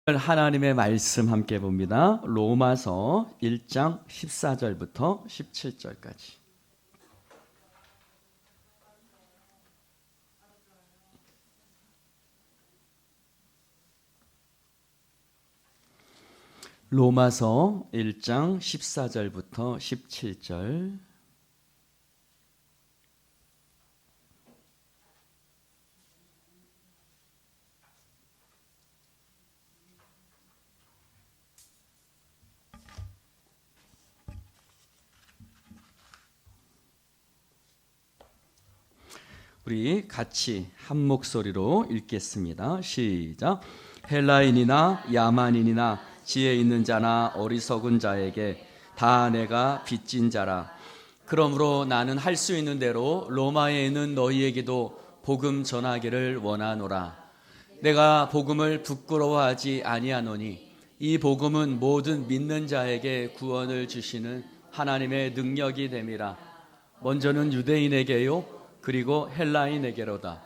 하나님의 말씀 함께 봅니다. 로마서 1장 14절부터 17절까지. 로마서 1장 14절부터 17절. 우리 같이 한 목소리로 읽겠습니다. 시작. 헬라인이나 야만인이나 지혜 있는 자나 어리석은 자에게 다 내가 빚진 자라. 그러므로 나는 할 수 있는 대로 로마에 있는 너희에게도 복음 전하기를 원하노라. 내가 복음을 부끄러워하지 아니하노니 이 복음은 모든 믿는 자에게 구원을 주시는 하나님의 능력이 됨이라. 먼저는 유대인에게요 그리고 헬라인에게로다.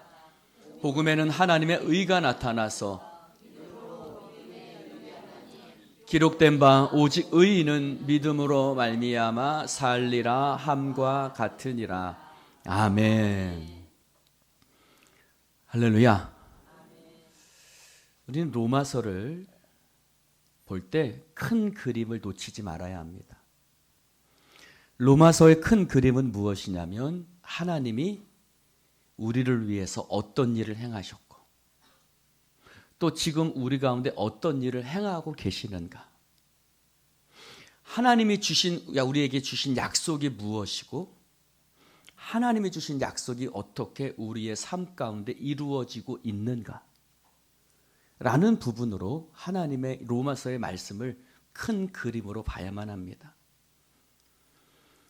복음에는 하나님의 의가 나타나서 기록된 바 오직 의인은 믿음으로 말미암아 살리라 함과 같으니라. 아멘. 할렐루야. 우리는 로마서를 볼 때 큰 그림을 놓치지 말아야 합니다. 로마서의 큰 그림은 무엇이냐면 하나님이 우리를 위해서 어떤 일을 행하셨고 또 지금 우리 가운데 어떤 일을 행하고 계시는가, 하나님이 우리에게 주신 약속이 무엇이고 하나님이 주신 약속이 어떻게 우리의 삶 가운데 이루어지고 있는가 라는 부분으로 하나님의 로마서의 말씀을 큰 그림으로 봐야만 합니다.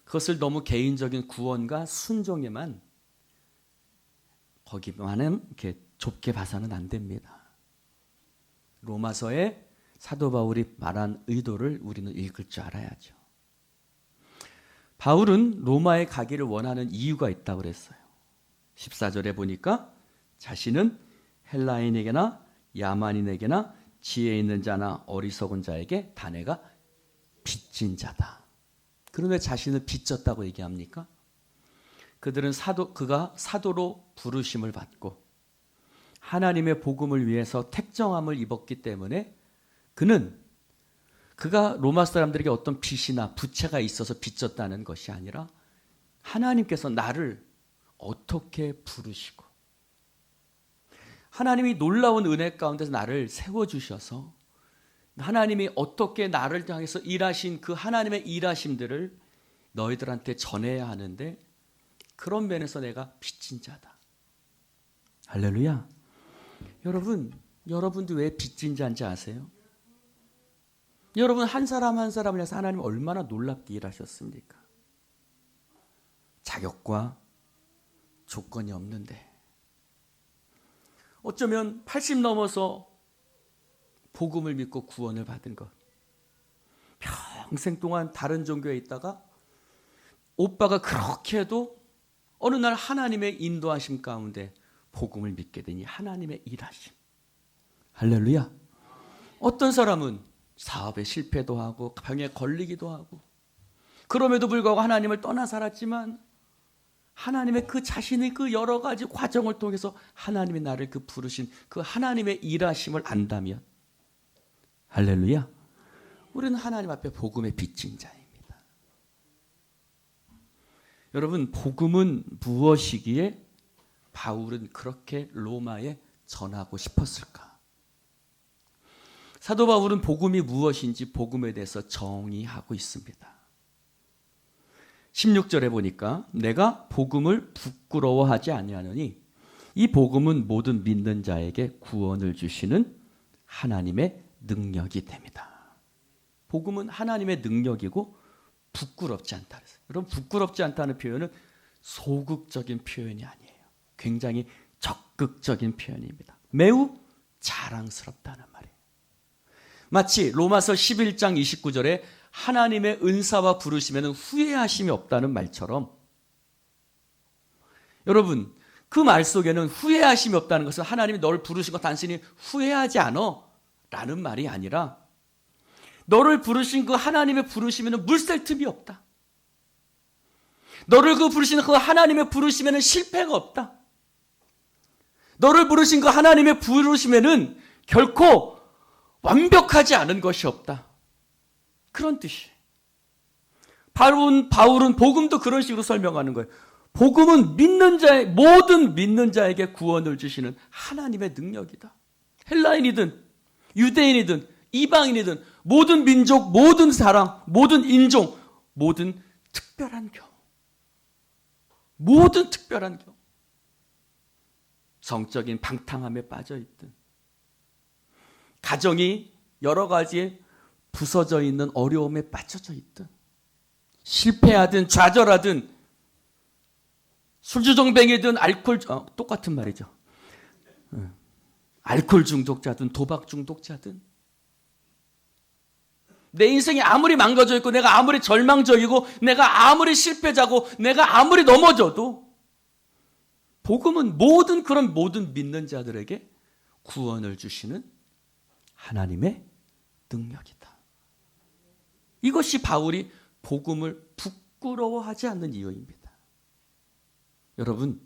그것을 너무 개인적인 구원과 순종에만 거기만은 이렇게 좁게 봐서는 안 됩니다. 로마서에 사도 바울이 말한 의도를 우리는 읽을 줄 알아야죠. 바울은 로마에 가기를 원하는 이유가 있다고 그랬어요. 14절에 보니까 자신은 헬라인에게나 야만인에게나 지혜 있는 자나 어리석은 자에게 다 내가 빚진 자다. 그런데 자신을 빚졌다고 얘기합니까? 그들은 그가 사도로 부르심을 받고 하나님의 복음을 위해서 택정함을 입었기 때문에 그가 로마 사람들에게 어떤 빚이나 부채가 있어서 빚졌다는 것이 아니라 하나님께서 나를 어떻게 부르시고 하나님이 놀라운 은혜 가운데서 나를 세워주셔서 하나님이 어떻게 나를 향해서 일하신 그 하나님의 일하심들을 너희들한테 전해야 하는데 그런 면에서 내가 빚진 자다. 할렐루야. 여러분도 왜 빚진 자인지 아세요? 여러분 한 사람 한 사람을 위해서 하나님 얼마나 놀랍게 일하셨습니까? 자격과 조건이 없는데 어쩌면 80 넘어서 복음을 믿고 구원을 받은 것, 평생 동안 다른 종교에 있다가 오빠가 그렇게 해도 어느 날 하나님의 인도하심 가운데 복음을 믿게 되니 하나님의 일하심. 할렐루야. 어떤 사람은 사업에 실패도 하고 병에 걸리기도 하고 그럼에도 불구하고 하나님을 떠나 살았지만 하나님의 그 자신의 그 여러 가지 과정을 통해서 하나님이 나를 그 부르신 그 하나님의 일하심을 안다면 할렐루야. 우리는 하나님 앞에 복음의 빚진 자입니다. 여러분 복음은 무엇이기에 바울은 그렇게 로마에 전하고 싶었을까? 사도 바울은 복음이 무엇인지 복음에 대해서 정의하고 있습니다. 16절에 보니까 내가 복음을 부끄러워하지 아니하노니 이 복음은 모든 믿는 자에게 구원을 주시는 하나님의 능력이 됩니다. 복음은 하나님의 능력이고 부끄럽지 않다. 여러분 부끄럽지 않다는 표현은 소극적인 표현이 아니에요. 굉장히 적극적인 표현입니다. 매우 자랑스럽다는 말이에요. 마치 로마서 11장 29절에 하나님의 은사와 부르심에는 후회하심이 없다는 말처럼 여러분 그 말 속에는 후회하심이 없다는 것은 하나님이 널 부르신 거 단순히 후회하지 않아 라는 말이 아니라 너를 부르신 그 하나님의 부르심에는 물샐 틈이 없다. 너를 부르시는 그 하나님의 부르심에는 실패가 없다. 너를 부르신 그 하나님의 부르심에는 결코 완벽하지 않은 것이 없다. 그런 뜻이에요. 바울은 복음도 그런 식으로 설명하는 거예요. 복음은 모든 믿는 자에게 구원을 주시는 하나님의 능력이다. 헬라인이든 유대인이든 이방인이든 모든 민족, 모든 사람, 모든 인종, 모든 특별한 경우, 모든 특별한 경우, 성적인 방탕함에 빠져 있든, 가정이 여러 가지 부서져 있는 어려움에 빠져져 있든, 실패하든 좌절하든, 술주정뱅이든 똑같은 말이죠. 알코올 중독자든 도박 중독자든, 내 인생이 아무리 망가져 있고 내가 아무리 절망적이고 내가 아무리 실패자고 내가 아무리 넘어져도 복음은 모든 믿는 자들에게 구원을 주시는 하나님의 능력이다. 이것이 바울이 복음을 부끄러워하지 않는 이유입니다. 여러분,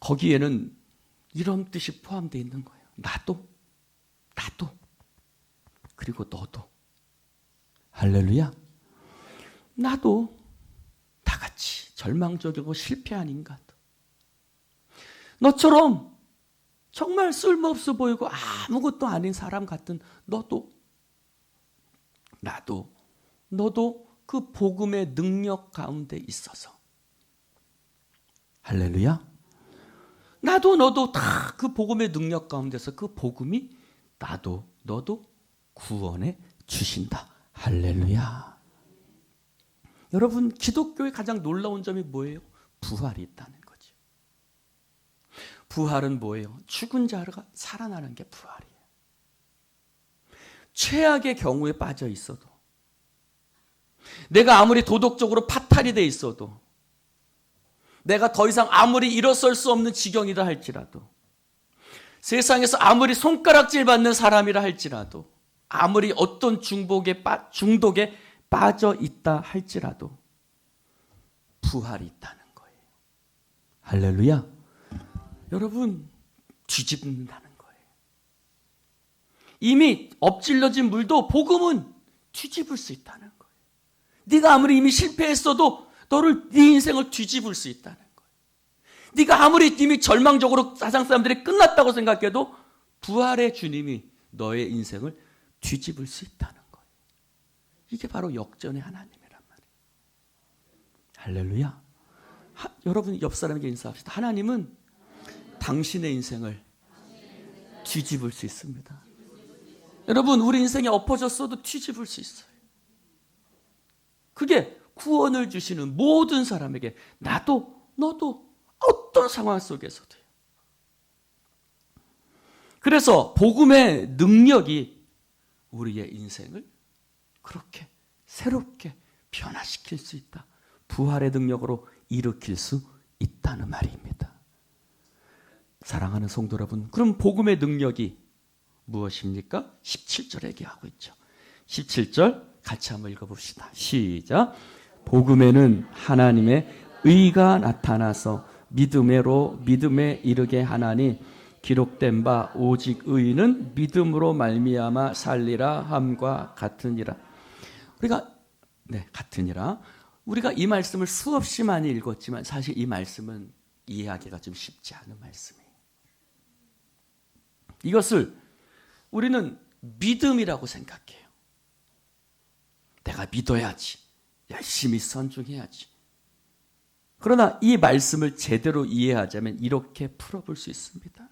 거기에는 이런 뜻이 포함되어 있는 거예요. 나도 그리고 너도. 할렐루야. 나도 다 같이 절망적이고 실패한 인간도, 너처럼 정말 쓸모없어 보이고 아무것도 아닌 사람 같은 너도, 나도, 너도 그 복음의 능력 가운데 있어서, 할렐루야. 나도 너도 다 그 복음의 능력 가운데서 그 복음이 나도 너도 구원해 주신다. 할렐루야. 여러분, 기독교의 가장 놀라운 점이 뭐예요? 부활이 있다는 거죠. 부활은 뭐예요? 죽은 자가 살아나는 게 부활이에요. 최악의 경우에 빠져 있어도, 내가 아무리 도덕적으로 파탈이 돼 있어도, 내가 더 이상 아무리 일어설 수 없는 지경이라 할지라도, 세상에서 아무리 손가락질 받는 사람이라 할지라도, 아무리 어떤 중독에 빠져 있다 할지라도 부활이 있다는 거예요. 할렐루야. 여러분, 뒤집는다는 거예요. 이미 엎질러진 물도 복음은 뒤집을 수 있다는 거예요. 네가 아무리 이미 실패했어도 네 인생을 뒤집을 수 있다는 거예요. 네가 아무리 이미 절망적으로 세상 사람들이 끝났다고 생각해도 부활의 주님이 너의 인생을 뒤집을 수 있다는 거예요. 이게 바로 역전의 하나님이란 말이에요. 할렐루야. 여러분, 옆 사람에게 인사합시다. 하나님은 당신의 인생을 뒤집을 수 있습니다. 여러분, 우리 인생이 엎어졌어도 뒤집을 수 있어요. 그게 구원을 주시는 모든 사람에게, 나도 너도 어떤 상황 속에서도요. 그래서 복음의 능력이 우리의 인생을 그렇게 새롭게 변화시킬 수 있다. 부활의 능력으로 일으킬 수 있다는 말입니다. 사랑하는 성도 여러분, 그럼 복음의 능력이 무엇입니까? 17절에 얘기하고 있죠. 17절 같이 한번 읽어봅시다. 시작. 복음에는 하나님의 의가 나타나서 믿음에 이르게 하나니 기록된 바 오직 의인은 믿음으로 말미암아 살리라 함과 같으니라. 우리가 이 말씀을 수없이 많이 읽었지만 사실 이 말씀은 이해하기가 좀 쉽지 않은 말씀이에요. 이것을 우리는 믿음이라고 생각해요. 내가 믿어야지, 열심히 선중해야지. 그러나 이 말씀을 제대로 이해하자면 이렇게 풀어볼 수 있습니다.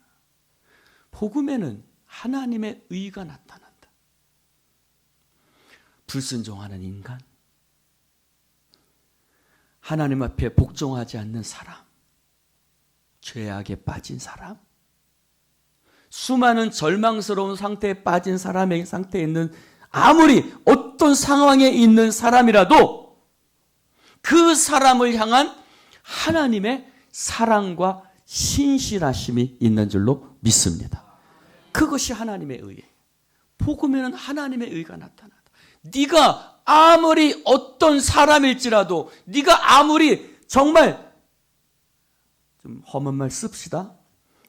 복음에는 하나님의 의가 나타난다. 불순종하는 인간, 하나님 앞에 복종하지 않는 사람, 죄악에 빠진 사람, 수많은 절망스러운 상태에 빠진 사람의 상태에 있는, 아무리 어떤 상황에 있는 사람이라도 그 사람을 향한 하나님의 사랑과 신실하심이 있는 줄로 믿습니다. 그것이 하나님의 의예요. 복음에는 하나님의 의가 나타나다. 네가 아무리 어떤 사람일지라도, 네가 아무리 정말 좀 험한 말 씁시다.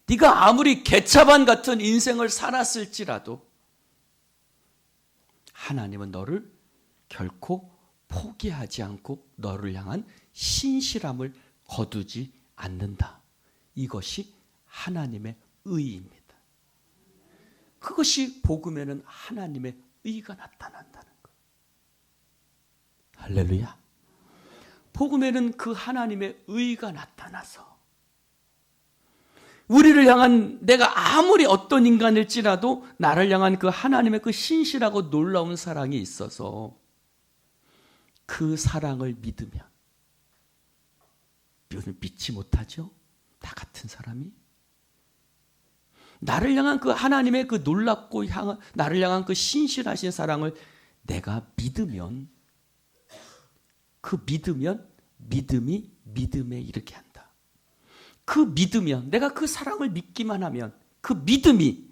네가 아무리 개차반 같은 인생을 살았을지라도 하나님은 너를 결코 포기하지 않고 너를 향한 신실함을 거두지 않는다. 이것이 하나님의 의입니다. 그것이 복음에는 하나님의 의가 나타난다는 것. 할렐루야. 복음에는 그 하나님의 의가 나타나서 우리를 향한, 내가 아무리 어떤 인간일지라도 나를 향한 그 하나님의 그 신실하고 놀라운 사랑이 있어서 그 사랑을 믿으면, 믿지 못하죠? 나 같은 사람이? 나를 향한 그 하나님의 그 놀랍고 나를 향한 그 신실하신 사랑을 내가 믿으면, 믿음이 믿음에 이르게 한다. 내가 그 사랑을 믿기만 하면 그 믿음이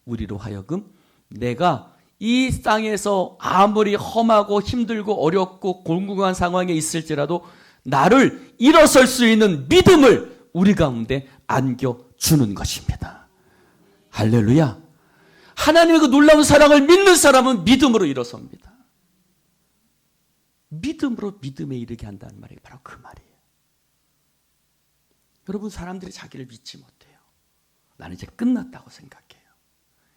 우리로 하여금 내가 이 땅에서 아무리 험하고 힘들고 어렵고 곤궁한 상황에 있을지라도 나를 일어설 수 있는 믿음을 우리 가운데 안겨주는 것입니다. 할렐루야. 하나님의 그 놀라운 사랑을 믿는 사람은 믿음으로 일어섭니다. 믿음으로 믿음에 이르게 한다는 말이 바로 그 말이에요. 여러분, 사람들이 자기를 믿지 못해요. 나는 이제 끝났다고 생각해요.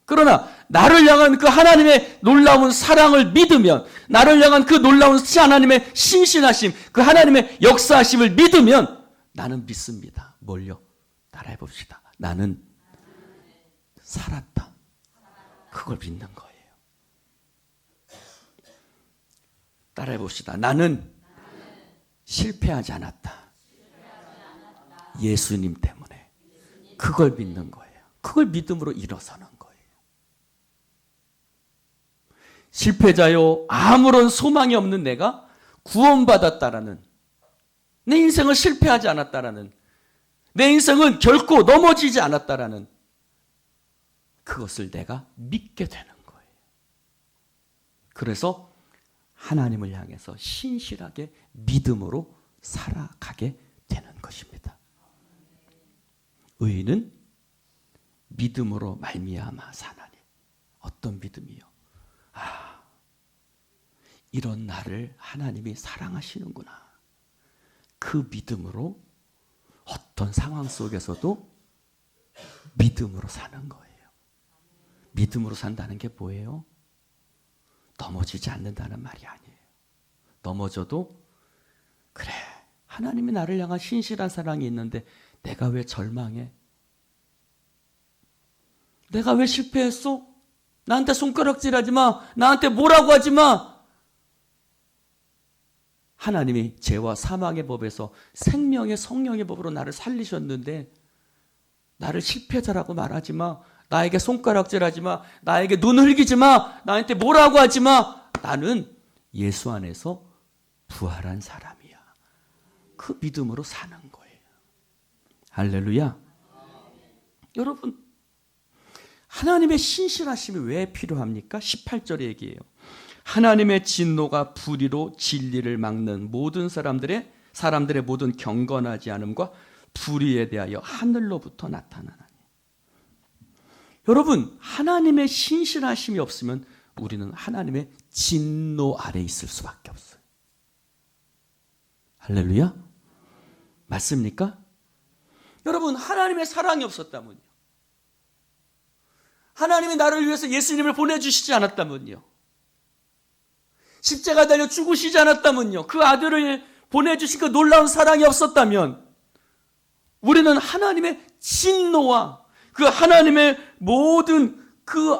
그러나 나를 향한 그 하나님의 놀라운 사랑을 믿으면, 나를 향한 그 놀라운 하나님의 신실하심, 그 하나님의 역사하심을 믿으면 나는 믿습니다. 뭘요? 따라해 봅시다. 나는 살았다. 그걸 믿는 거예요. 따라해 봅시다. 나는 실패하지 않았다. 예수님 때문에. 그걸 믿는 거예요. 그걸 믿음으로 일어서는 거예요. 실패자요, 아무런 소망이 없는 내가 구원받았다라는, 내 인생을 실패하지 않았다라는, 내 인생은 결코 넘어지지 않았다라는 그것을 내가 믿게 되는 거예요. 그래서 하나님을 향해서 신실하게 믿음으로 살아가게 되는 것입니다. 의인은 믿음으로 말미암아 사나니. 어떤 믿음이요? 이런 나를 하나님이 사랑하시는구나. 그 믿음으로 어떤 상황 속에서도 믿음으로 사는 거예요. 믿음으로 산다는 게 뭐예요? 넘어지지 않는다는 말이 아니에요. 넘어져도 그래, 하나님이 나를 향한 신실한 사랑이 있는데 내가 왜 절망해? 내가 왜 실패했어? 나한테 손가락질하지 마. 나한테 뭐라고 하지 마. 하나님이 죄와 사망의 법에서 생명의 성령의 법으로 나를 살리셨는데 나를 실패자라고 말하지 마. 나에게 손가락질하지 마. 나에게 눈 흘기지 마. 나한테 뭐라고 하지 마. 나는 예수 안에서 부활한 사람이야. 그 믿음으로 사는 거예요. 할렐루야. 여러분, 하나님의 신실하심이 왜 필요합니까? 18절의 얘기예요. 하나님의 진노가 불의로 진리를 막는 모든 사람들의 모든 경건하지 않음과 불의에 대하여 하늘로부터 나타나나니. 여러분, 하나님의 신실하심이 없으면 우리는 하나님의 진노 아래 있을 수밖에 없어요. 할렐루야? 맞습니까? 여러분, 하나님의 사랑이 없었다면요, 하나님이 나를 위해서 예수님을 보내주시지 않았다면요, 십자가 달려 죽으시지 않았다면요, 그 아들을 보내주신 그 놀라운 사랑이 없었다면 우리는 하나님의 진노와 그 하나님의 모든 그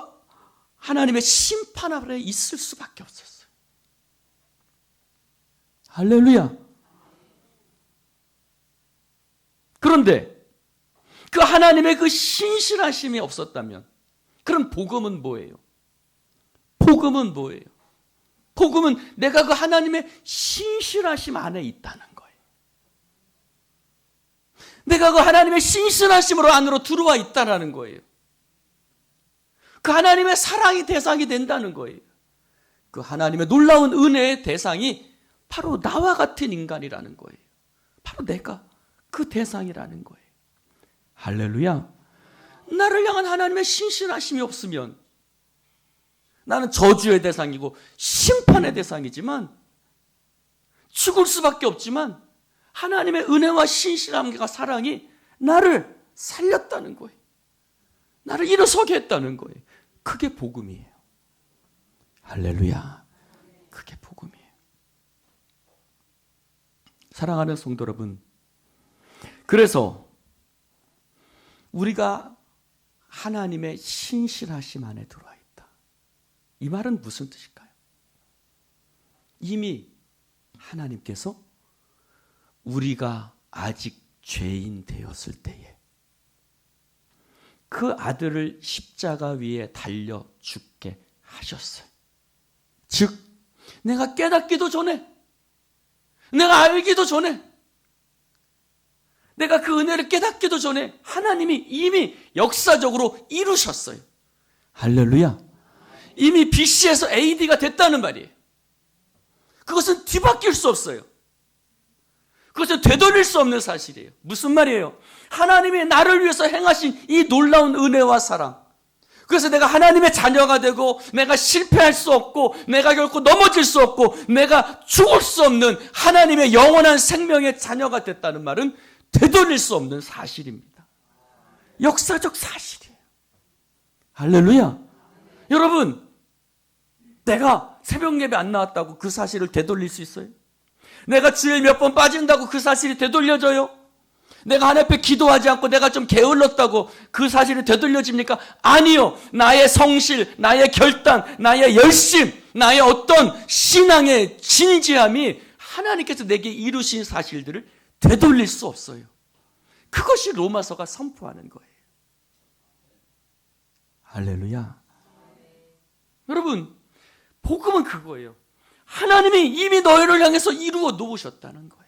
하나님의 심판 아래 있을 수밖에 없었어요. 할렐루야. 그런데 그 하나님의 그 신실하심이 없었다면 그럼 복음은 뭐예요? 복음은 뭐예요? 복음은 내가 그 하나님의 신실하심 안에 있다는 거예요. 내가 그 하나님의 신실하심으로 안으로 들어와 있다는 거예요. 그 하나님의 사랑이 대상이 된다는 거예요. 그 하나님의 놀라운 은혜의 대상이 바로 나와 같은 인간이라는 거예요. 바로 내가 그 대상이라는 거예요. 할렐루야. 나를 향한 하나님의 신실하심이 없으면 나는 저주의 대상이고 심판의 대상이지만, 죽을 수밖에 없지만 하나님의 은혜와 신실함과 사랑이 나를 살렸다는 거예요. 나를 일어서게 했다는 거예요. 그게 복음이에요. 할렐루야. 그게 복음이에요. 사랑하는 성도 여러분, 그래서 우리가 하나님의 신실하심 안에 들어와 있다. 이 말은 무슨 뜻일까요? 이미 하나님께서 우리가 아직 죄인 되었을 때에 그 아들을 십자가 위에 달려 죽게 하셨어요. 즉, 내가 깨닫기도 전에, 내가 알기도 전에, 내가 그 은혜를 깨닫기도 전에 하나님이 이미 역사적으로 이루셨어요. 할렐루야. 이미 BC에서 AD가 됐다는 말이에요. 그것은 뒤바뀔 수 없어요. 그것은 되돌릴 수 없는 사실이에요. 무슨 말이에요? 하나님이 나를 위해서 행하신 이 놀라운 은혜와 사랑. 그래서 내가 하나님의 자녀가 되고, 내가 실패할 수 없고, 내가 결코 넘어질 수 없고, 내가 죽을 수 없는 하나님의 영원한 생명의 자녀가 됐다는 말은 되돌릴 수 없는 사실입니다. 역사적 사실이에요. 할렐루야. 여러분, 내가 새벽 예배 안 나왔다고 그 사실을 되돌릴 수 있어요? 내가 주일 몇 번 빠진다고 그 사실이 되돌려져요? 내가 하나님 앞에 기도하지 않고 내가 좀 게을렀다고 그 사실이 되돌려집니까? 아니요. 나의 성실, 나의 결단, 나의 열심, 나의 어떤 신앙의 진지함이 하나님께서 내게 이루신 사실들을 되돌릴 수 없어요. 그것이 로마서가 선포하는 거예요. 할렐루야. 여러분, 복음은 그거예요. 하나님이 이미 너희를 향해서 이루어 놓으셨다는 거예요.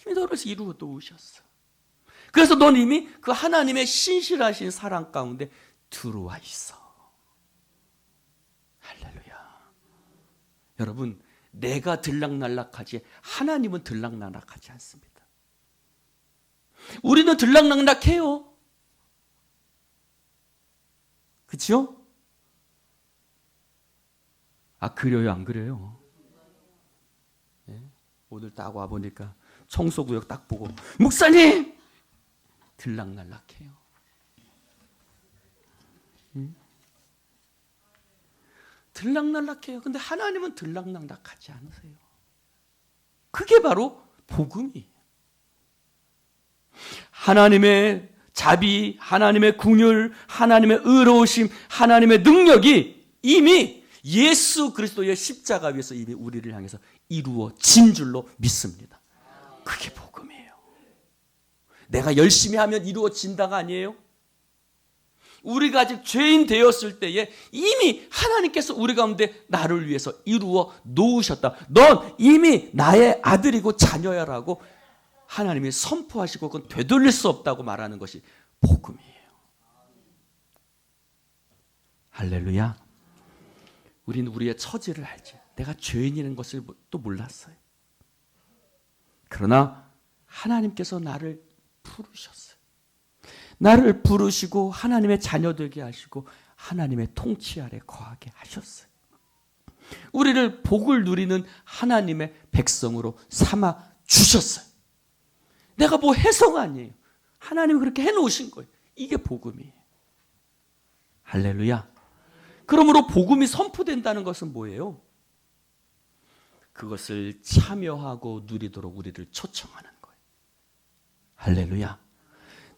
이미 너희를 향해서 이루어 놓으셨어. 그래서 넌 이미 그 하나님의 신실하신 사랑 가운데 들어와 있어. 할렐루야. 여러분, 내가 들락날락하지 하나님은 들락날락하지 않습니다. 우리는 들락날락해요. 그렇죠? 아, 그래요? 안 그래요? 네? 오늘 딱 와보니까 청소구역 딱 보고, 목사님! 들락날락해요. 응? 들락날락해요. 근데 하나님은 들락날락하지 않으세요. 그게 바로 복음이에요. 하나님의 자비, 하나님의 긍휼, 하나님의 의로우심, 하나님의 능력이 이미 예수 그리스도의 십자가 위에서 이미 우리를 향해서 이루어진 줄로 믿습니다. 그게 복음이에요. 내가 열심히 하면 이루어진다가 아니에요. 우리가 아직 죄인 되었을 때에 이미 하나님께서 우리 가운데 나를 위해서 이루어 놓으셨다. 넌 이미 나의 아들이고 자녀야라고 하나님이 선포하시고 그건 되돌릴 수 없다고 말하는 것이 복음이에요. 할렐루야. 우리는 우리의 처지를 알지. 내가 죄인이라는 것을 또 몰랐어요. 그러나 하나님께서 나를 부르셨어요. 나를 부르시고 하나님의 자녀 되게 하시고 하나님의 통치 아래 거하게 하셨어요. 우리를 복을 누리는 하나님의 백성으로 삼아 주셨어요. 내가 뭐 해서가 아니에요. 하나님이 그렇게 해놓으신 거예요. 이게 복음이에요. 할렐루야. 그러므로 복음이 선포된다는 것은 뭐예요? 그것을 참여하고 누리도록 우리를 초청하는 거예요. 할렐루야.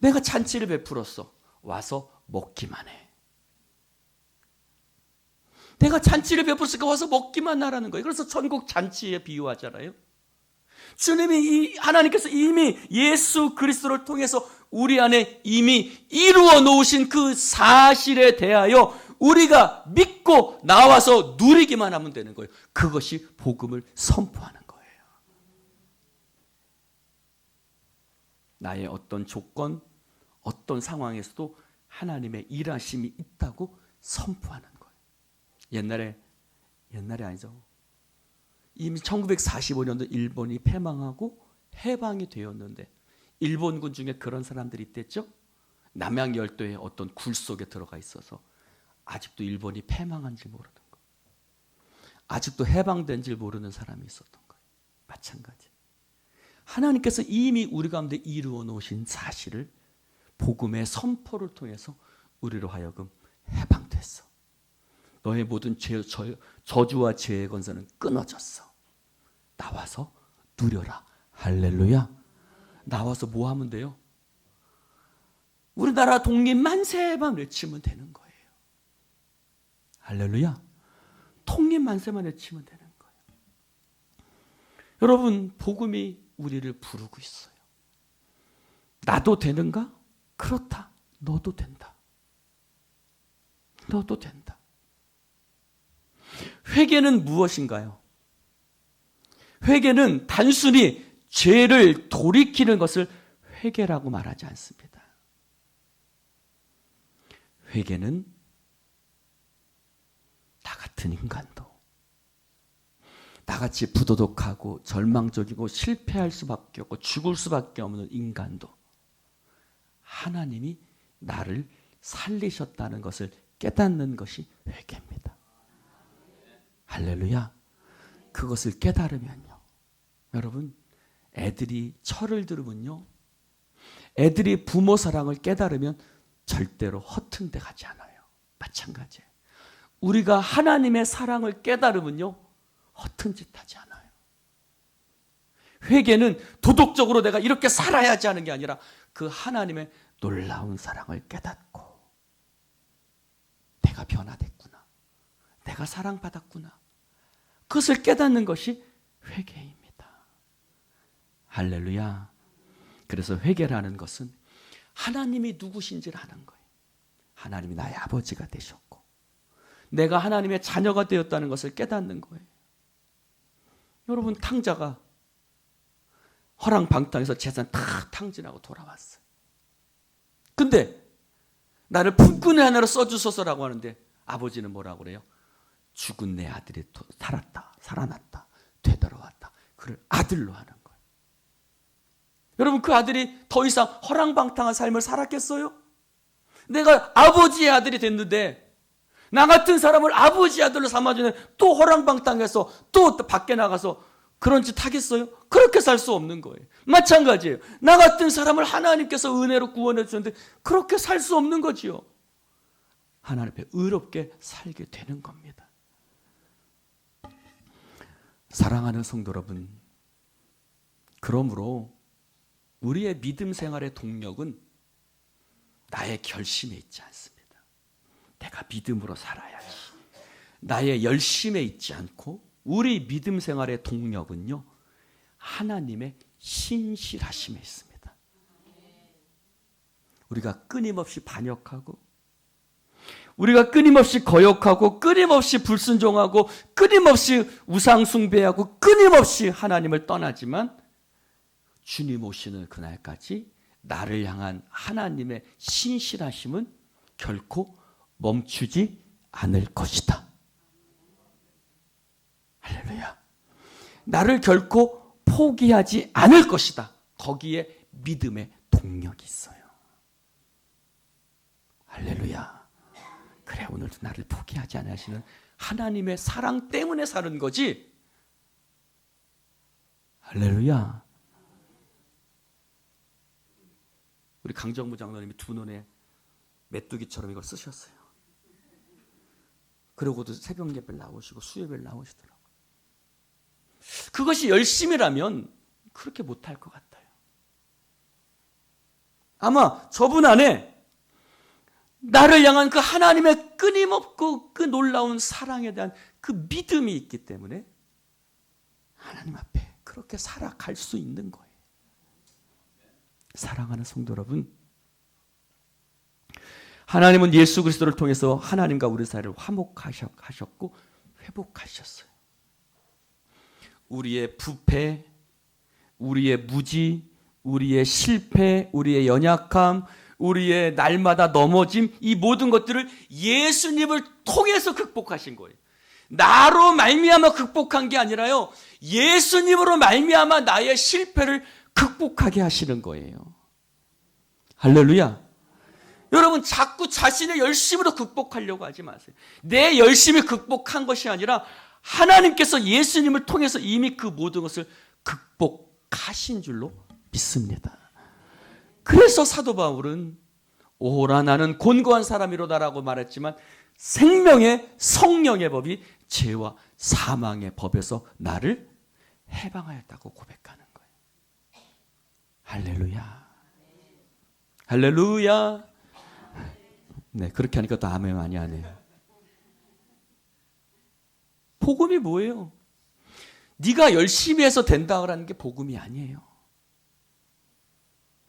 내가 잔치를 베풀었어. 와서 먹기만 해. 내가 잔치를 베풀었으니까 와서 먹기만 하라는 거예요. 그래서 천국 잔치에 비유하잖아요. 주님이 하나님께서 이미 예수 그리스도를 통해서 우리 안에 이미 이루어 놓으신 그 사실에 대하여 우리가 믿고 나와서 누리기만 하면 되는 거예요. 그것이 복음을 선포하는 거예요. 나의 어떤 조건, 어떤 상황에서도 하나님의 일하심이 있다고 선포하는 거예요. 옛날에 아니죠. 이미 1945년도 일본이 패망하고 해방이 되었는데 일본군 중에 그런 사람들이 있댔죠. 남양열도의 어떤 굴 속에 들어가 있어서 아직도 일본이 패망한지 모르는 거, 아직도 해방된지 모르는 사람이 있었던 거예요. 마찬가지. 하나님께서 이미 우리 가운데 이루어 놓으신 사실을 복음의 선포를 통해서 우리로 하여금 해방됐어. 너의 모든 저주와 죄의 권세는 끊어졌어. 나와서 누려라. 할렐루야. 나와서 뭐 하면 돼요? 우리나라 독립 만세만 외치면 되는 거예요. 할렐루야. 독립 만세만 외치면 되는 거예요. 여러분, 복음이 우리를 부르고 있어요. 나도 되는가? 그렇다. 너도 된다. 너도 된다. 회개는 무엇인가요? 회개는 단순히 죄를 돌이키는 것을 회개라고 말하지 않습니다. 회개는 나 같은 인간도, 나같이 부도덕하고 절망적이고 실패할 수밖에 없고 죽을 수밖에 없는 인간도 하나님이 나를 살리셨다는 것을 깨닫는 것이 회개입니다. 할렐루야. 그것을 깨달으면요, 여러분, 애들이 철을 들으면요, 애들이 부모 사랑을 깨달으면 절대로 허튼데 가지 않아요. 마찬가지예요. 우리가 하나님의 사랑을 깨달으면요, 허튼 짓 하지 않아요. 회개는 도덕적으로 내가 이렇게 살아야지 하는 게 아니라 그 하나님의 놀라운 사랑을 깨닫고 내가 변화됐구나, 내가 사랑받았구나, 그것을 깨닫는 것이 회개입니다. 할렐루야. 그래서 회개라는 것은 하나님이 누구신지를 아는 거예요. 하나님이 나의 아버지가 되셨고 내가 하나님의 자녀가 되었다는 것을 깨닫는 거예요. 여러분, 탕자가 허랑방탕해서 재산 다 탕진하고 돌아왔어요. 근데 나를 품꾼의 하나로 써주소서라고 하는데 아버지는 뭐라고 그래요? 죽은 내 아들이 살았다, 살아났다, 되돌아왔다. 그를 아들로 하는 거예요. 여러분, 그 아들이 더 이상 허랑방탕한 삶을 살았겠어요? 내가 아버지의 아들이 됐는데 나 같은 사람을 아버지 아들로 삼아주는, 또 허랑방탕해서 또 밖에 나가서 그런 짓 하겠어요? 그렇게 살 수 없는 거예요. 마찬가지예요. 나 같은 사람을 하나님께서 은혜로 구원해 주셨는데 그렇게 살 수 없는 거지요. 하나님 앞에 의롭게 살게 되는 겁니다. 사랑하는 성도 여러분, 그러므로 우리의 믿음 생활의 동력은 나의 결심에 있지 않습니다. 내가 믿음으로 살아야지, 나의 열심에 있지 않고 우리 믿음 생활의 동력은요, 하나님의 신실하심에 있습니다. 우리가 끊임없이 반역하고, 우리가 끊임없이 거역하고, 끊임없이 불순종하고, 끊임없이 우상숭배하고, 끊임없이 하나님을 떠나지만 주님 오시는 그날까지 나를 향한 하나님의 신실하심은 결코 멈추지 않을 것이다. 할렐루야. 나를 결코 포기하지 않을 것이다. 거기에 믿음의 동력이 있어요. 할렐루야. 그래, 오늘도 나를 포기하지 않으시는 하나님의 사랑 때문에 사는 거지. 할렐루야. 우리 강정부 장로님이 두 눈에 메뚜기처럼 이걸 쓰셨어요. 그러고도 새벽 예배를 나오시고 수요예배를 나오시더라고요. 그것이 열심이라면 그렇게 못할 것 같아요. 아마 저분 안에 나를 향한 그 하나님의 끊임없고 그 놀라운 사랑에 대한 그 믿음이 있기 때문에 하나님 앞에 그렇게 살아갈 수 있는 거예요. 사랑하는 성도 여러분, 하나님은 예수 그리스도를 통해서 하나님과 우리 사이를 화목하셨고 회복하셨어요. 우리의 부패, 우리의 무지, 우리의 실패, 우리의 연약함, 우리의 날마다 넘어짐, 이 모든 것들을 예수님을 통해서 극복하신 거예요. 나로 말미암아 극복한 게 아니라요, 예수님으로 말미암아 나의 실패를 극복하게 하시는 거예요. 할렐루야. 여러분, 자꾸 자신의 열심으로 극복하려고 하지 마세요. 내 열심히 극복한 것이 아니라 하나님께서 예수님을 통해서 이미 그 모든 것을 극복하신 줄로 믿습니다. 그래서 사도 바울은 오라 나는 곤고한 사람이로다라고 말했지만 생명의 성령의 법이 죄와 사망의 법에서 나를 해방하였다고 고백하는 거예요. 할렐루야. 할렐루야. 네, 그렇게 하니까 또 아멘 많이 하네요. 복음이 뭐예요? 네가 열심히 해서 된다라는 게 복음이 아니에요.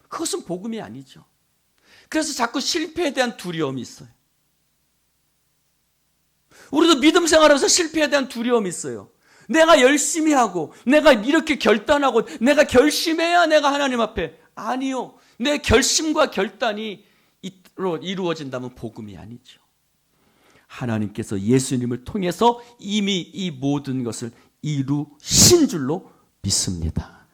그것은 복음이 아니죠. 그래서 자꾸 실패에 대한 두려움이 있어요. 우리도 믿음 생활하면서 실패에 대한 두려움이 있어요. 내가 열심히 하고 내가 이렇게 결단하고 내가 결심해야 내가 하나님 앞에, 아니요. 내 결심과 결단이 이루어진다면 복음이 아니죠. 하나님께서 예수님을 통해서 이미 이 모든 것을 이루신 줄로 믿습니다.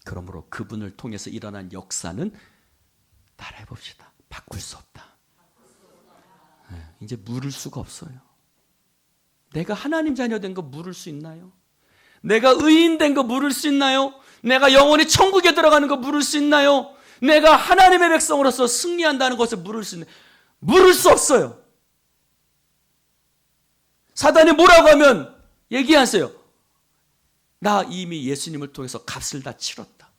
그러므로 그분을 통해서 일어난 역사는 따라해 봅시다. 바꿀 수 없다. 이제 물을 수가 없어요. 내가 하나님 자녀 된 거 물을 수 있나요? 내가 의인 된 거 물을 수 있나요? 내가 영원히 천국에 들어가는 거 물을 수 있나요? 내가 하나님의 백성으로서 승리한다는 것을 물을 수 있나요? 물을 수 없어요. 사단이 뭐라고 하면 얘기하세요. 나 이미 예수님을 통해서 값을 다 치렀다.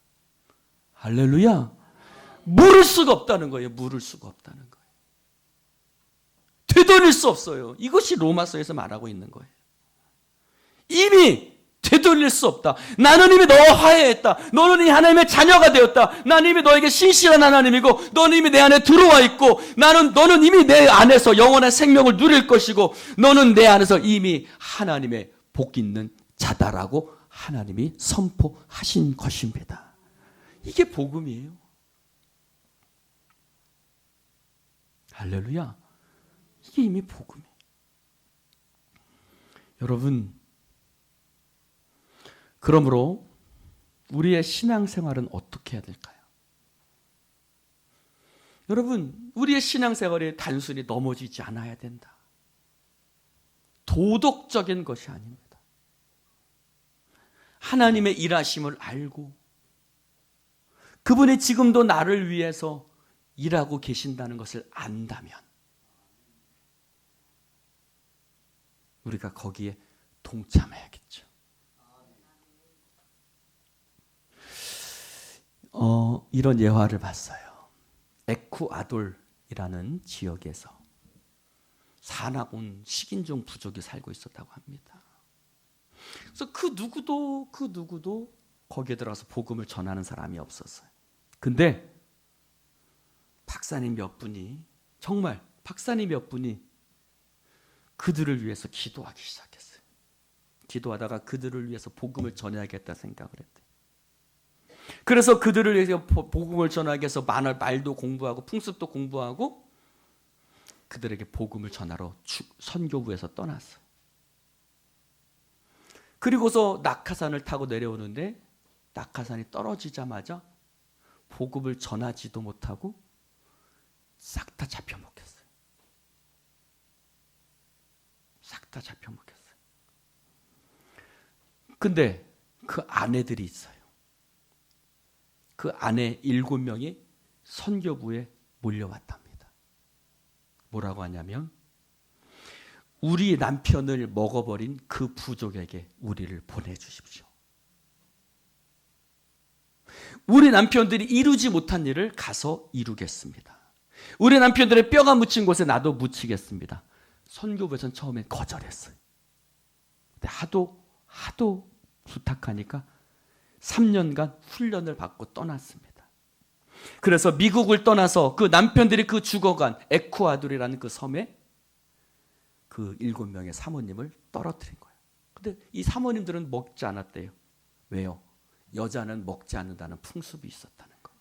할렐루야. 물을 수가 없다는 거예요. 물을 수가 없다는 거예요. 되돌릴 수 없어요. 이것이 로마서에서 말하고 있는 거예요. 이미 되돌릴 수 없다. 나는 이미 너와 화해했다. 너는 이미 하나님의 자녀가 되었다. 나는 이미 너에게 신실한 하나님이고 너는 이미 내 안에 들어와 있고 너는 이미 내 안에서 영원한 생명을 누릴 것이고 너는 내 안에서 이미 하나님의 복 있는 자다라고 하나님이 선포하신 것입니다. 이게 복음이에요. 할렐루야. 이게 이미 복음이에요. 여러분, 그러므로 우리의 신앙생활은 어떻게 해야 될까요? 여러분, 우리의 신앙생활이 단순히 넘어지지 않아야 된다. 도덕적인 것이 아닙니다. 하나님의 일하심을 알고 그분이 지금도 나를 위해서 일하고 계신다는 것을 안다면 우리가 거기에 동참해야겠죠. 이런 예화를 봤어요. 에쿠아돌이라는 지역에서 사나운 식인종 부족이 살고 있었다고 합니다. 그래서 그 누구도 거기에 들어가서 복음을 전하는 사람이 없었어요. 근데 박사님 몇 분이 그들을 위해서 기도하기 시작했어요. 기도하다가 그들을 위해서 복음을 전해야겠다 생각을 했대요. 그래서 그들을 위해서 복음을 전하기 위해서 말도 공부하고 풍습도 공부하고 그들에게 복음을 전하러 선교부에서 떠났어요. 그리고서 낙하산을 타고 내려오는데 낙하산이 떨어지자마자 복음을 전하지도 못하고 싹 다 잡혀먹혔어요. 싹 다 잡혀먹혔어요. 근데 그 아내들이 있어요. 그 아내 7명이 선교부에 몰려왔답니다. 뭐라고 하냐면 우리 남편을 먹어버린 그 부족에게 우리를 보내주십시오. 우리 남편들이 이루지 못한 일을 가서 이루겠습니다. 우리 남편들의 뼈가 묻힌 곳에 나도 묻히겠습니다. 선교부에서는 처음엔 거절했어요. 근데 하도 부탁하니까 3년간 훈련을 받고 떠났습니다. 그래서 미국을 떠나서 그 남편들이 그 죽어간 에쿠아돌이라는 그 섬에 그 7명의 사모님을 떨어뜨린 거예요. 근데 이 사모님들은 먹지 않았대요. 왜요? 여자는 먹지 않는다는 풍습이 있었다는 거예요.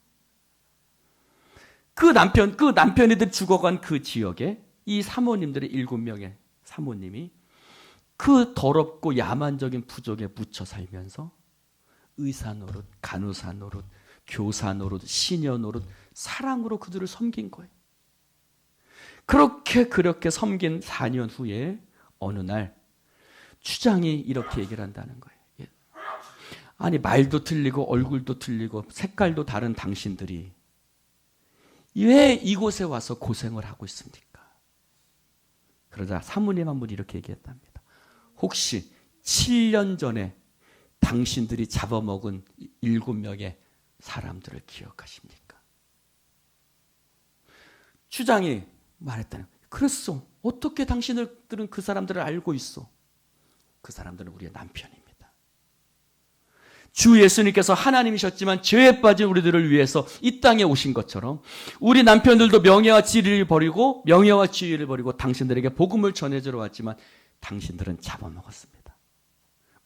그 남편이들 죽어간 그 지역에 이 사모님들의 7명의 사모님이 그 더럽고 야만적인 부족에 묻혀 살면서 의사 노릇, 간호사 노릇, 교사 노릇, 시녀 노릇, 사랑으로 그들을 섬긴 거예요. 그렇게 섬긴 4년 후에 어느 날 추장이 이렇게 얘기를 한다는 거예요. 아니, 말도 틀리고 얼굴도 틀리고 색깔도 다른 당신들이 왜 이곳에 와서 고생을 하고 있습니까? 그러자 사모님 한 분이 이렇게 얘기했답니다. 혹시 7년 전에 당신들이 잡아먹은 7명의 사람들을 기억하십니까? 추장이 말했다는 거예요. 그랬어. 어떻게 당신들은 그 사람들을 알고 있어? 그 사람들은 우리의 남편입니다. 주 예수님께서 하나님이셨지만 죄에 빠진 우리들을 위해서 이 땅에 오신 것처럼 우리 남편들도 명예와 지위를 버리고 당신들에게 복음을 전해주러 왔지만 당신들은 잡아먹었습니다.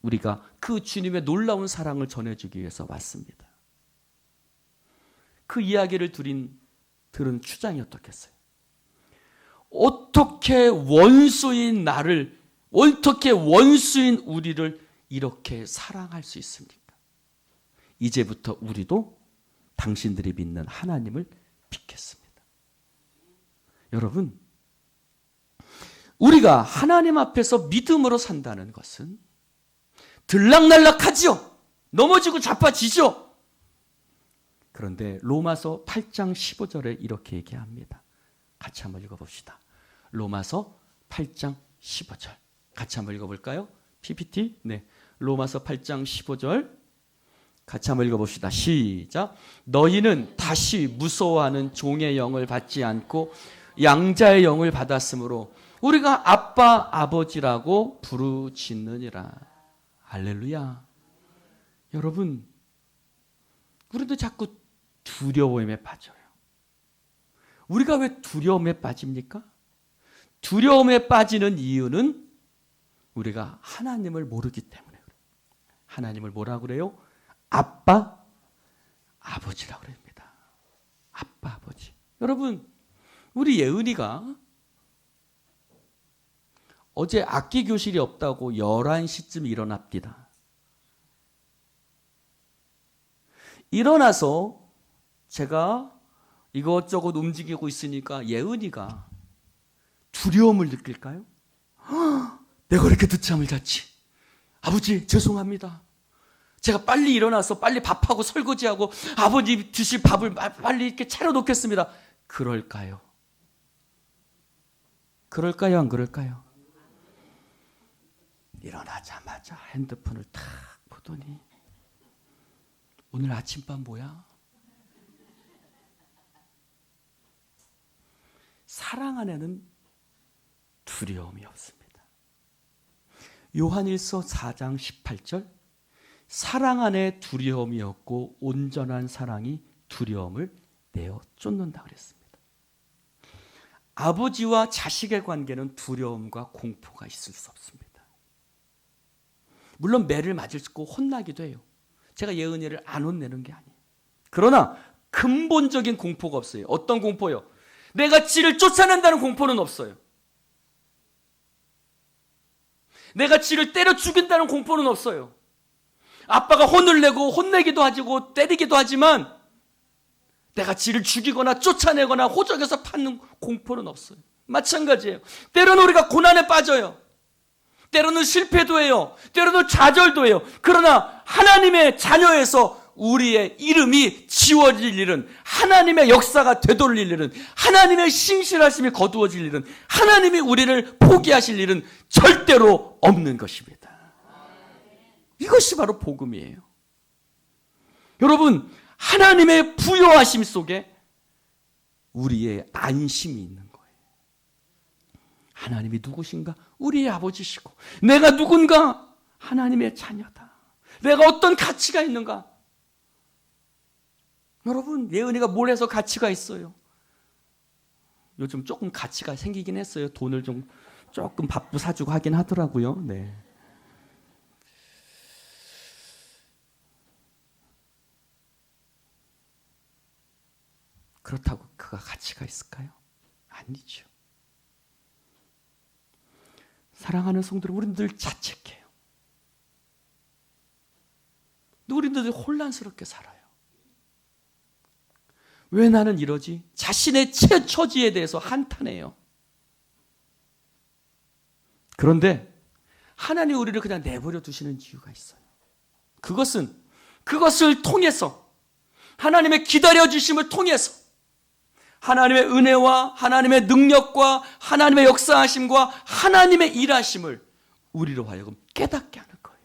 우리가 그 주님의 놀라운 사랑을 전해주기 위해서 왔습니다. 그 이야기를 들은 추장이 어떻겠어요? 어떻게 원수인 우리를 이렇게 사랑할 수 있습니까? 이제부터 우리도 당신들이 믿는 하나님을 믿겠습니다. 여러분, 우리가 하나님 앞에서 믿음으로 산다는 것은 들락날락하지요. 넘어지고 자빠지죠. 그런데 로마서 8장 15절에 이렇게 얘기합니다. 같이 한번 읽어봅시다. 로마서 8장 15절. 같이 한번 읽어볼까요? PPT? 네. 로마서 8장 15절. 같이 한번 읽어봅시다. 시작. 너희는 다시 무서워하는 종의 영을 받지 않고 양자의 영을 받았으므로 우리가 아빠, 아버지라고 부르짖느니라. 할렐루야. 여러분, 우리도 자꾸 두려움에 빠져요. 우리가 왜 두려움에 빠집니까? 두려움에 빠지는 이유는 우리가 하나님을 모르기 때문에 그래요. 하나님을 뭐라 그래요? 아빠, 아버지라고 그럽니다. 아빠, 아버지. 여러분, 우리 예은이가 어제 악기 교실이 없다고 11시쯤 일어납니다. 일어나서 제가 이것저것 움직이고 있으니까 예은이가 두려움을 느낄까요? 내가 이렇게 늦잠을 잤지. 아버지, 죄송합니다. 제가 빨리 일어나서 빨리 밥하고 설거지하고 아버지 드실 밥을 빨리 이렇게 차려놓겠습니다. 그럴까요? 그럴까요? 안 그럴까요? 일어나자마자 핸드폰을 탁 보더니 오늘 아침밥 뭐야? 사랑 안에는 두려움이 없습니다. 요한일서 4장 18절 사랑 안에 두려움이 없고 온전한 사랑이 두려움을 내어 쫓는다 그랬습니다. 아버지와 자식의 관계는 두려움과 공포가 있을 수 없습니다. 물론 매를 맞고 혼나기도 해요. 제가 예은이를 안 혼내는 게 아니에요. 그러나 근본적인 공포가 없어요. 어떤 공포요? 내가 지를 쫓아낸다는 공포는 없어요. 내가 지를 때려 죽인다는 공포는 없어요. 아빠가 혼을 내고 혼내기도 하고 때리기도 하지만 내가 지를 죽이거나 쫓아내거나 호적에서 받는 공포는 없어요. 마찬가지예요. 때로는 우리가 고난에 빠져요. 때로는 실패도 해요. 때로는 좌절도 해요. 그러나 하나님의 자녀에서 우리의 이름이 지워질 일은, 하나님의 역사가 되돌릴 일은, 하나님의 신실하심이 거두어질 일은, 하나님이 우리를 포기하실 일은 절대로 없는 것입니다. 이것이 바로 복음이에요. 여러분, 하나님의 부요하심 속에 우리의 안심이 있는 거예요. 하나님이 누구신가? 우리의 아버지시고, 내가 누군가? 하나님의 자녀다. 내가 어떤 가치가 있는가? 여러분, 예은이가 뭘 해서 가치가 있어요? 요즘 조금 가치가 생기긴 했어요. 돈을 조금 밥도 사주고 하긴 하더라고요. 네. 그렇다고 그가 가치가 있을까요? 아니죠. 사랑하는 성도들, 우리는 늘 자책해요. 우리는 늘 혼란스럽게 살아요. 왜 나는 이러지? 자신의 처지에 대해서 한탄해요. 그런데 하나님이 우리를 그냥 내버려 두시는 이유가 있어요. 그것을 통해서, 하나님의 기다려주심을 통해서 하나님의 은혜와 하나님의 능력과 하나님의 역사하심과 하나님의 일하심을 우리로 하여금 깨닫게 하는 거예요.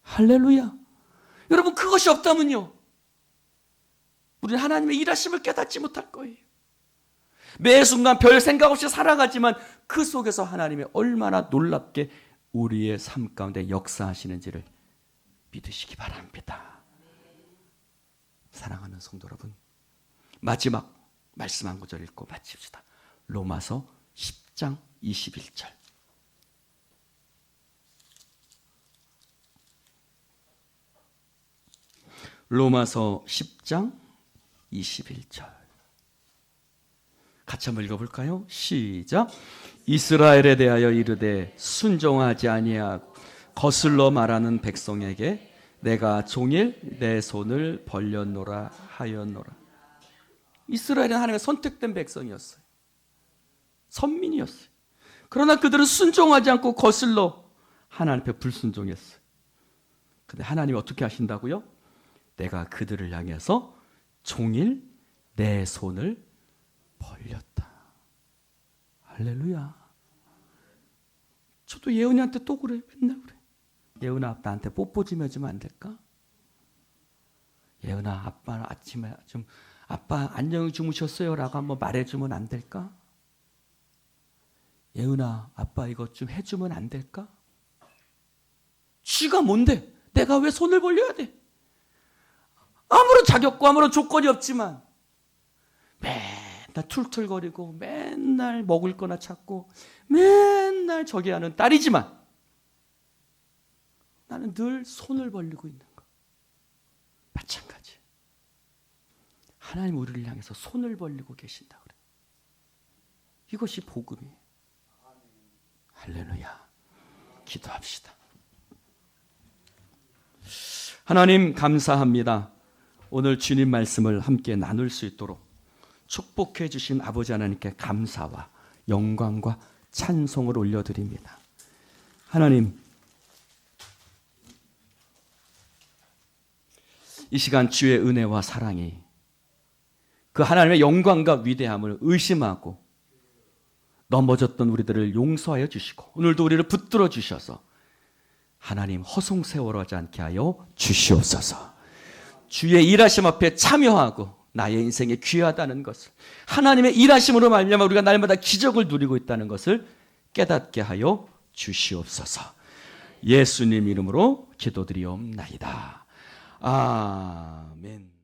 할렐루야. 여러분, 그것이 없다면요, 우리는 하나님의 일하심을 깨닫지 못할 거예요. 매 순간 별 생각 없이 살아가지만 그 속에서 하나님이 얼마나 놀랍게 우리의 삶 가운데 역사하시는지를 믿으시기 바랍니다. 사랑하는 성도 여러분, 마지막 말씀 한 구절 읽고 마칩시다. 로마서 10장 21절. 로마서 10장 21절. 같이 한번 읽어볼까요? 시작. 이스라엘에 대하여 이르되 순종하지 아니하고 거슬러 말하는 백성에게 내가 종일 내 손을 벌렸노라 하였노라. 이스라엘은 하나님의 선택된 백성이었어요. 선민이었어요. 그러나 그들은 순종하지 않고 거슬러 하나님 앞에 불순종했어요. 근데 하나님이 어떻게 하신다고요? 내가 그들을 향해서 종일 내 손을 벌렸다. 할렐루야. 저도 예은이한테 또 그래. 맨날 그래. 예은아, 나한테 뽀뽀 좀 해주면 안 될까? 예은아, 아빠 아침에 좀 아빠 안녕히 주무셨어요? 라고 한번 말해주면 안 될까? 예은아, 아빠 이것 좀 해주면 안 될까? 쥐가 뭔데? 내가 왜 손을 벌려야 돼? 아무런 자격과 아무런 조건이 없지만 맨날 툴툴거리고 맨날 먹을 거나 찾고 맨날 저기 하는 딸이지만 나는 늘 손을 벌리고 있는 거. 마찬가지. 하나님 우리를 향해서 손을 벌리고 계신다 그래. 이것이 복음이에요. 할렐루야. 기도합시다. 하나님 감사합니다. 오늘 주님 말씀을 함께 나눌 수 있도록 축복해 주신 아버지 하나님께 감사와 영광과 찬송을 올려드립니다. 하나님, 이 시간 주의 은혜와 사랑이 그 하나님의 영광과 위대함을 의심하고 넘어졌던 우리들을 용서하여 주시고 오늘도 우리를 붙들어 주셔서 하나님 허송세월하지 않게 하여 주시옵소서. 주의 일하심 앞에 참여하고 나의 인생에 귀하다는 것을, 하나님의 일하심으로 말미암아 우리가 날마다 기적을 누리고 있다는 것을 깨닫게 하여 주시옵소서. 예수님 이름으로 기도드리옵나이다. 아멘.